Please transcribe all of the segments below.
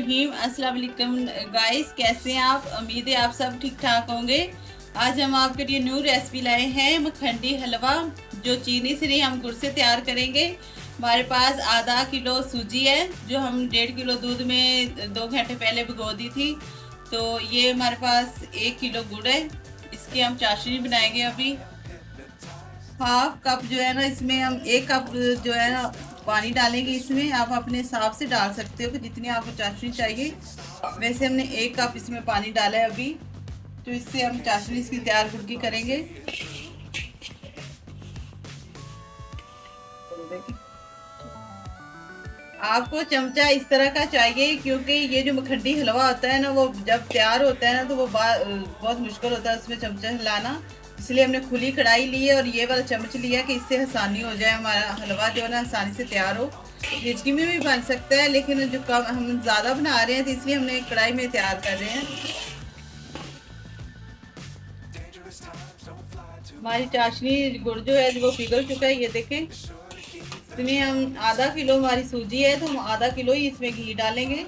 रहीम। अस्सलाम वालेकुम गाइस, कैसे हैं आप? उम्मीद है आप सब ठीक ठाक होंगे। आज हम आपके लिए न्यू रेसिपी लाए हैं, मखंडी हलवा, जो चीनी से नहीं हम गुड़ से तैयार करेंगे। हमारे पास आधा किलो सूजी है, जो हम 1.5 किलो दूध में 2 घंटे पहले भिगो दी थी। तो ये हमारे पास 1 किलो गुड़ है, इसकी हम चाशनी बनाएंगे। अभी हाफ कप जो है ना, इसमें हम 1 कप जो है ना पानी डालेंगे। इसमें आप अपने हिसाब से डाल सकते हो कि जितनी आपको चाशनी चाहिए। वैसे हमने 1 कप इसमें पानी डाला है अभी। तो इससे हम चाशनी इसकी तैयार गुड़ की करेंगे। आपको चमचा इस तरह का चाहिए, क्योंकि ये जो मखंडी हलवा होता है ना, वो जब तैयार होता है ना तो वो बहुत मुश्किल होता है उसमें चमचा हिलाना। इसलिए हमने खुली कढ़ाई ली है और ये वाला चम्मच लिया कि इससे आसानी हो जाए, हमारा हलवा जो है ना आसानी से तैयार हो। हिचकी में भी बन सकता है, लेकिन जो कम हम ज़्यादा बना रहे हैं तो इसलिए हमने कढ़ाई में तैयार कर रहे हैं। हमारी चाशनी गुड़ जो है वो पिघल चुका है, ये देखें। इसमें हम आधा किलो हमारी सूजी है, तो हम आधा किलो ही इसमें घी डालेंगे।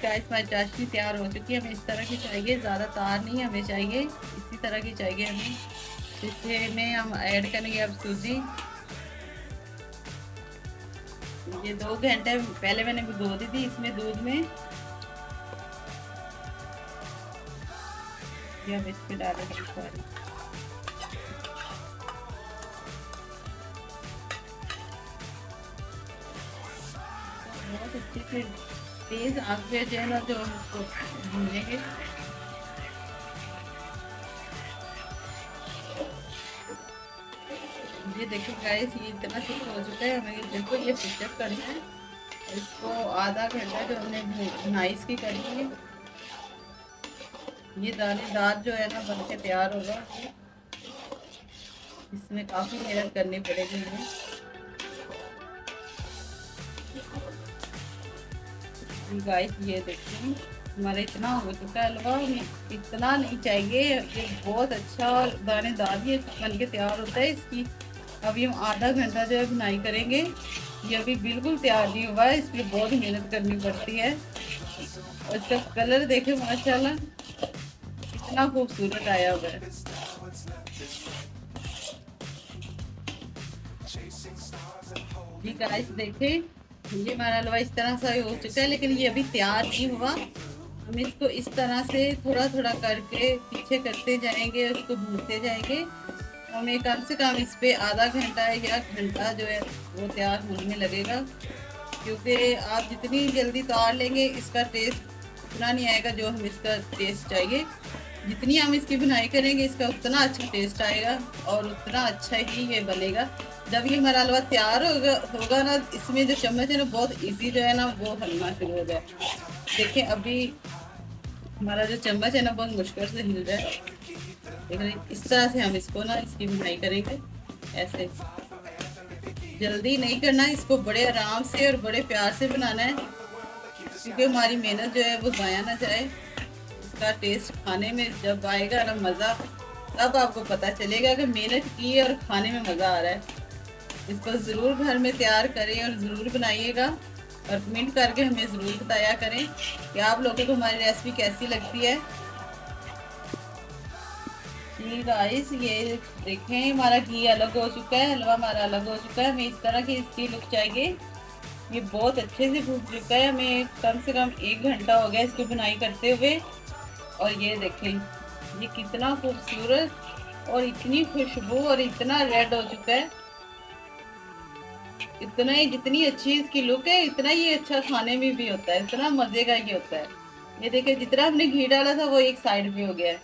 गाइस, हमारी चाशनी तैयार हो चुकी है। हमें इस तरह की चाहिए, ज़्यादा तार नहीं हमें चाहिए, इसी तरह की चाहिए हमें। इसमें हम ऐड करेंगे अब सूजी। ये 2 घंटे पहले मैंने भिगो दी थी इसमें दूध में। ये हम इसमें डालेंगे सारी। बहुत अच्छे से तेज आंच पे जो है ना, जो हम इसको भूनेंगे। ये देखो गाइस, ये इतना थिक हो चुका है। हमें देखो ये पिक्चर करना है। इसको आधा घंटा जो हमने भुनाई इसकी करनी है। ये दानेदार जो है ना बन के तैयार होगा। इसमें काफ़ी मेहनत करनी पड़ेगी हमें। गाइस, ये देखिए हमारा इतना हो चुका है हलवा। इतना नहीं चाहिए, ये बहुत अच्छा और दानेदार ये बन के तैयार होता है। इसकी अभी हम आधा घंटा जो है बुनाई करेंगे। ये अभी बिल्कुल तैयार नहीं हुआ है, इसलिए बहुत मेहनत करनी पड़ती है। और इसका कलर देखे माशाल्लाह कितना खूबसूरत आया हुआ है। जी गाइस, देखे ये हमारा हलवा इस तरह से हो चुका है, लेकिन ये अभी तैयार नहीं हुआ। हम इसको इस तरह से थोड़ा थोड़ा करके पीछे करते जाएंगे, उसको भूनते जाएंगे। हमें कम से कम इस पे आधा घंटा या घंटा जो है वो तैयार होने लगेगा, क्योंकि आप जितनी जल्दी तैयार लेंगे इसका टेस्ट उतना नहीं आएगा जो हम इसका टेस्ट चाहिए। जितनी हम इसकी बुनाई करेंगे इसका उतना अच्छा टेस्ट आएगा और उतना अच्छा ही ये बनेगा। जब ये हमारा हलवा तैयार होगा ना, इसमें जो चम्मच है ना बहुत इजी जो है ना वो हलना शुरू हो जाए। देखें अभी हमारा जो चम्मच है ना बहुत मुश्किल से हिल रहा है। लेकिन इस तरह से हम इसको ना इसकी बुनाई करेंगे। ऐसे जल्दी नहीं करना, इसको बड़े आराम से और बड़े प्यार से बनाना है, क्योंकि हमारी मेहनत जो है वो ज़ाया ना जाए। इसका टेस्ट खाने में जब आएगा ना मज़ा, तब आपको पता चलेगा कि मेहनत की है और खाने में मज़ा आ रहा है। इसको ज़रूर घर में तैयार करें और ज़रूर बनाइएगा और कमेंट करके हमें ज़रूर बताया करें कि आप लोगों को हमारी रेसिपी कैसी लगती है। जी गाइस, ये देखें हमारा घी अलग हो चुका है, हलवा हमारा अलग हो चुका है। हमें इस तरह की इसकी लुक चाहिए। ये बहुत अच्छे से भून चुका है। हमें कम से कम 1 घंटा हो गया इसकी बुनाई करते हुए। और ये देखें ये कितना खूबसूरत और इतनी खुशबू और इतना रेड हो चुका है। इतना ही जितनी अच्छी इसकी लुक है, इतना ही अच्छा खाने में भी होता है, इतना मज़े का ये होता है। ये देखें जितना हमने घी डाला था वो एक साइड पे हो गया है।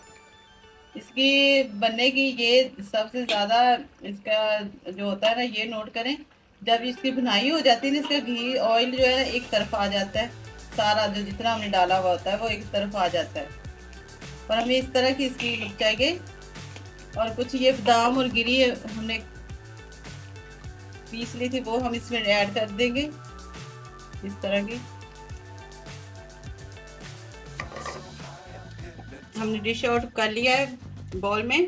इसकी बनने की ये सबसे ज़्यादा इसका जो होता है ना, ये नोट करें, जब इसकी भुनाई हो जाती है ना, इसका घी ऑयल जो है ना एक तरफ आ जाता है। सारा जो जितना हमने डाला हुआ होता है वो एक तरफ आ जाता है। और हमें इस तरह की इसकी लुक चाहिए। और कुछ ये बादाम और गिरी हमने पीस ली थी, वो हम इसमें ऐड कर देंगे इस तरह की। हमने डिश आउट कर लिया है बाउल में।